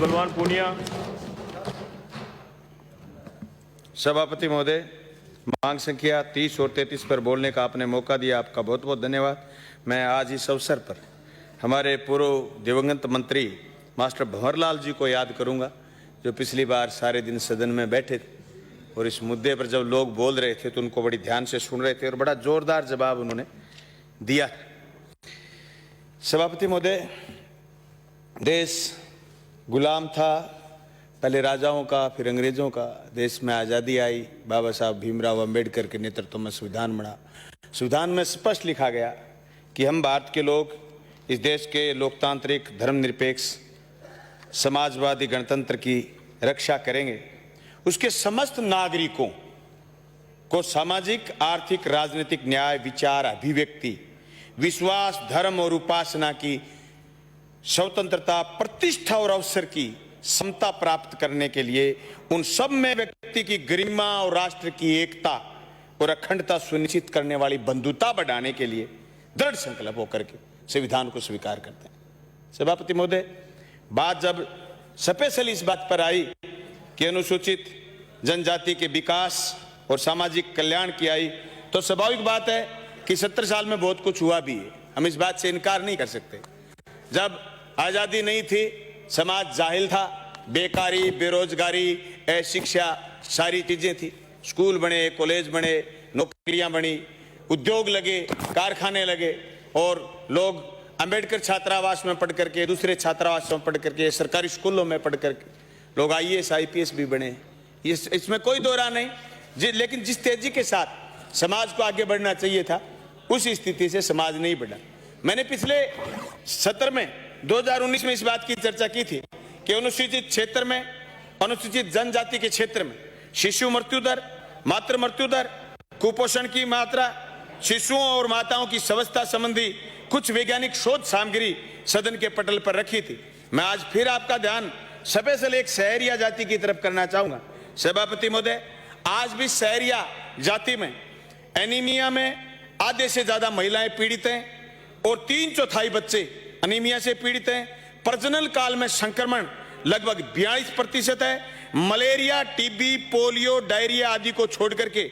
बलवान पूनिया। सभापति महोदय, मांग संख्या 30 और 33 पर बोलने का आपने मौका दिया, आपका बहुत बहुत धन्यवाद। मैं आज इस अवसर पर हमारे पूर्व दिवंगत मंत्री मास्टर भंवरलाल जी को याद करूंगा, जो पिछली बार सारे दिन सदन में बैठे थे और इस मुद्दे पर जब लोग बोल रहे थे तो उनको बड़ी ध्यान से सुन रहे थे और बड़ा जोरदार जवाब उन्होंने दिया। सभापति महोदय, देश गुलाम था, पहले राजाओं का फिर अंग्रेजों का। देश में आज़ादी आई, बाबा साहब भीमराव अंबेडकर के नेतृत्व में संविधान बना। संविधान में स्पष्ट लिखा गया कि हम भारत के लोग इस देश के लोकतांत्रिक, धर्मनिरपेक्ष, समाजवादी गणतंत्र की रक्षा करेंगे। उसके समस्त नागरिकों को सामाजिक, आर्थिक, राजनीतिक न्याय, विचार, अभिव्यक्ति, विश्वास, धर्म और उपासना की स्वतंत्रता, प्रतिष्ठा और अवसर की समता प्राप्त करने के लिए उन सब में व्यक्ति की गरिमा और राष्ट्र की एकता और अखंडता सुनिश्चित करने वाली बंधुता बढ़ाने के लिए दृढ़ संकल्प होकर के संविधान को स्वीकार करते हैं। सभापति महोदय, बात जब स्पेशली इस बात पर आई कि अनुसूचित जनजाति के विकास और सामाजिक कल्याण की आई, तो स्वाभाविक बात है कि 70 साल में बहुत कुछ हुआ भी है, हम इस बात से इनकार नहीं कर सकते। जब आजादी नहीं थी, समाज जाहिल था, बेकारी, बेरोजगारी, अशिक्षा, सारी चीजें थी। स्कूल बने, कॉलेज बने, नौकरियां बनी, उद्योग लगे, कारखाने लगे और लोग अंबेडकर छात्रावास में पढ़ करके, दूसरे छात्रावास में पढ़ करके, सरकारी स्कूलों में पढ़ करके लोग IAS IPS भी बने। इसमें कोई दो राय नहीं। लेकिन जिस तेजी के साथ समाज को आगे बढ़ना चाहिए था, उस स्थिति से समाज नहीं बढ़ा। मैंने पिछले सत्र में 2019 में इस बात की चर्चा की थी कि अनुसूचित क्षेत्र में, अनुसूचित जनजाति के क्षेत्र में शिशु मृत्यु दर, मातृ मृत्यु दर, कुपोषण की मात्रा, शिशुओं और माताओं की स्वास्थ्य संबंधी कुछ वैज्ञानिक शोध सामग्री सदन के पटल पर रखी थी। मैं आज फिर आपका ध्यान स्पेशल एक सहरिया जाति की तरफ करना चाहूंगा। सभापति महोदय, आज भी सहरिया जाति में एनीमिया में आधे से ज्यादा महिलाएं पीड़ित हैं और 3/4 बच्चे अनीमिया से पीड़ित हैं। प्रजनन काल में संक्रमण लगभग 42% है। मलेरिया, टीबी, पोलियो, डायरिया आदि को छोड़ करके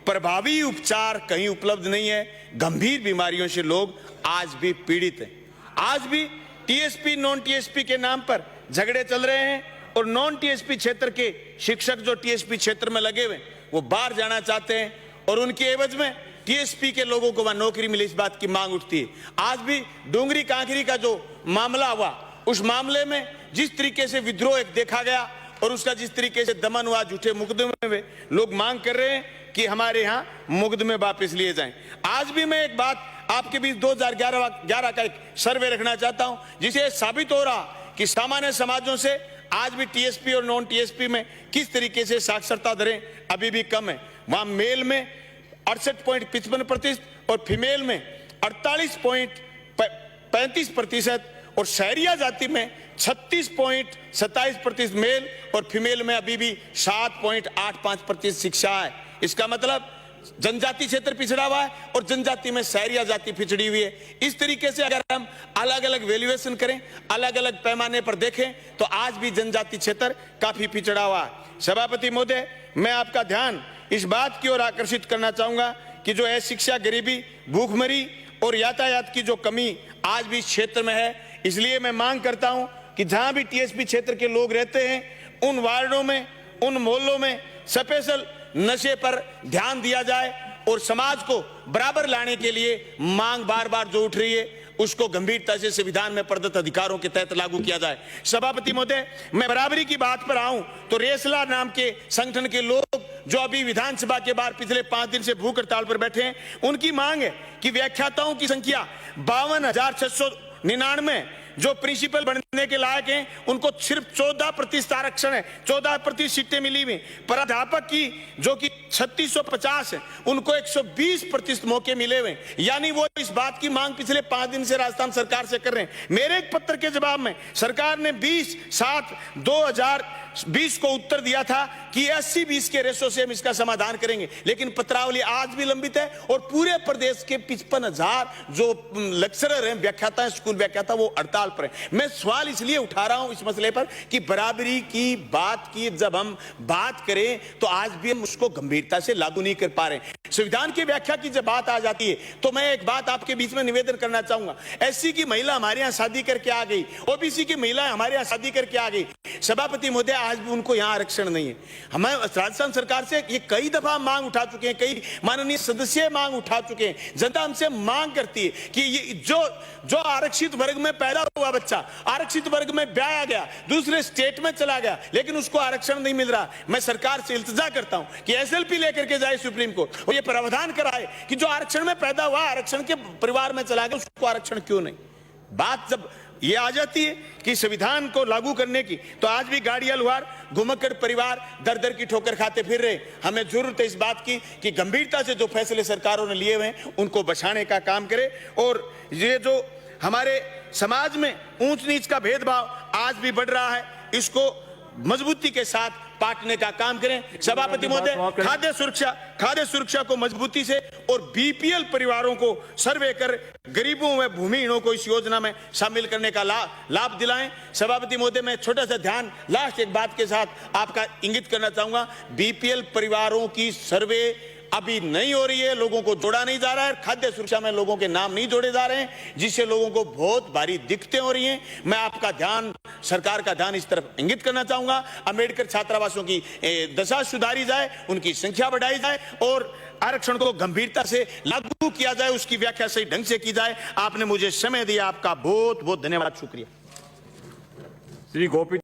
प्रभावी उपचार कहीं उपलब्ध नहीं है। गंभीर बीमारियों से लोग आज भी पीड़ित हैं। आज भी TSP, नॉन TSP के नाम पर झगड़े चल रहे हैं और नॉन TSP क्षेत्र के शिक्षक जो TSP क्षेत्र में लगे हुए वो बाहर जाना चाहते हैं और उनके एवज में TSP के लोगों को वहां नौकरी मिले, इस बात की मांग उठती है। आज भी डूंगरी कांकरी का जो मामला हुआ, उस मामले में जिस तरीके से विद्रोह एक देखा गया और उसका जिस तरीके से दमन हुआ, झूठे मुकदमे में लोग मांग कर रहे हैं कि हमारे यहाँ मुकदमे वापस लिए जाएं। आज भी मैं एक बात आपके बीच 2011 का एक सर्वे रखना चाहता हूं, जिसे साबित हो रहा कि सामान्य समाजों से आज भी TSP और नॉन TSP में किस तरीके से साक्षरता दरें अभी भी कम है। वहां मेल में 68.55% और फीमेल में 48.35% और शहरिया जाति में 36.27% मेल और फीमेल में अभी भी 7.85% शिक्षा है। इसका मतलब जनजाति क्षेत्र पिछड़ा हुआ है और जनजाति में शहरिया जाति पिछड़ी हुई है। इस तरीके से अगर हम अलग अलग वैल्यूएशन करें, अलग अलग पैमाने पर देखें, तो आज भी जनजाति क्षेत्र काफी पिछड़ा हुआ है। सभापति महोदय, मैं आपका ध्यान इस बात की ओर आकर्षित करना चाहूंगा कि जो अशिक्षा, गरीबी, भूखमरी और यातायात की जो कमी आज भी इस क्षेत्र में है। इसलिए मैं मांग करता हूं कि जहां भी TSP क्षेत्र के लोग रहते हैं, उन वार्डों में, उन मोहल्लों में स्पेशल नशे पर ध्यान दिया जाए और समाज को बराबर लाने के लिए मांग बार बार जो उठ रही है उसको गंभीरता से संविधान में प्रदत्त अधिकारों के तहत लागू किया जाए। सभापति महोदय, मैं बराबरी की बात पर आऊं तो रेसला नाम के संगठन के लोग जो अभी विधानसभा के बाहर पिछले 5 दिन से भूख हड़ताल पर बैठे हैं, उनकी मांग है कि व्याख्याताओं की संख्या 52,699 जो प्रिंसिपल बनने के लायक हैं, उनको सिर्फ 14% आरक्षण है, 14% सीटें मिली हुई। प्राध्यापक की जो कि 3650 है, उनको 120% मौके मिले हुए। यानी वो इस बात की मांग पिछले 5 दिन से राजस्थान सरकार से कर रहे हैं। मेरे एक पत्र के जवाब में सरकार ने 20/7/2000 2020 को उत्तर दिया था कि 80-20 के रेशो से हम इसका समाधान करेंगे, लेकिन पत्रावली आज भी लंबित है और पूरे प्रदेश के 55,000 जो लेक्चरर हैं, व्याख्याता हैं, स्कूल व्याख्याता, वो हड़ताल पर हैं। मैं सवाल इसलिए उठा रहा हूं इस मसले पर कि बराबरी की बात की जब हम बात करें तो आज भी हम उसको गंभीरता से लागू नहीं कर पा रहे। संविधान की व्याख्या की जब बात आ जाती है तो मैं एक बात आपके बीच में निवेदन करना चाहूंगा। एससी की महिला हमारे यहां शादी करके आ गई, ओबीसी की महिला हमारे यहां शादी करके आ गई, सभापति महोदय आज भी उनको यहां आरक्षण नहीं है। हमें राजस्थान सरकार से ये कई दफा मांग उठा चुके हैं, कई माननीय सदस्य मांग उठा चुके हैं, जनता हमसे मांग करती है कि ये जो आरक्षित वर्ग में पैदा हुआ बच्चा आरक्षित वर्ग में ब्याया गया, दूसरे स्टेट में चला गया, लेकिन उसको आरक्षण नहीं मिल रहा। मैं सरकार से इल्तिजा करता हूं कि एसएलपी लेकर के जाए सुप्रीम कोर्ट और ये प्रावधान कराए कि जो आरक्षण में पैदा हुआ, आरक्षण के परिवार में चला गया, उसको आरक्षण क्यों नहीं। बात जब ये आ जाती है कि संविधान को लागू करने की, तो आज भी गाड़िया लुहार घुमक्कड़ परिवार दर दर की ठोकर खाते फिर रहे। हमें जरूरत है इस बात की कि गंभीरता से जो फैसले सरकारों ने लिए हुए हैं उनको बचाने का काम करे। और ये जो हमारे समाज में ऊंच नीच का भेदभाव आज भी बढ़ रहा है, इसको मजबूती के साथ पाटने का काम करें। सभापति महोदय, खाद्य सुरक्षा को मजबूती से और बीपीएल परिवारों को सर्वे कर गरीबों व भूमिहीनों को इस योजना में शामिल करने का लाभ दिलाएं। सभापति महोदय, मैं छोटा सा ध्यान लास्ट एक बात के साथ आपका इंगित करना चाहूंगा। बीपीएल परिवारों की सर्वे अभी नहीं हो रही है, लोगों को जोड़ा नहीं जा रहा है, खाद्य सुरक्षा में लोगों के नाम नहीं जोड़े जा रहे हैं, जिससे लोगों को बहुत भारी दिक्कतें हो रही हैं। मैं आपका ध्यान, सरकार का ध्यान इस तरफ इंगित करना चाहूंगा। अंबेडकर छात्रावासों की दशा सुधारी जाए, उनकी संख्या बढ़ाई जाए और आरक्षण को गंभीरता से लागू किया जाए, उसकी व्याख्या सही ढंग से की जाए। आपने मुझे समय दिया, आपका बहुत बहुत धन्यवाद, शुक्रिया। श्री गोपी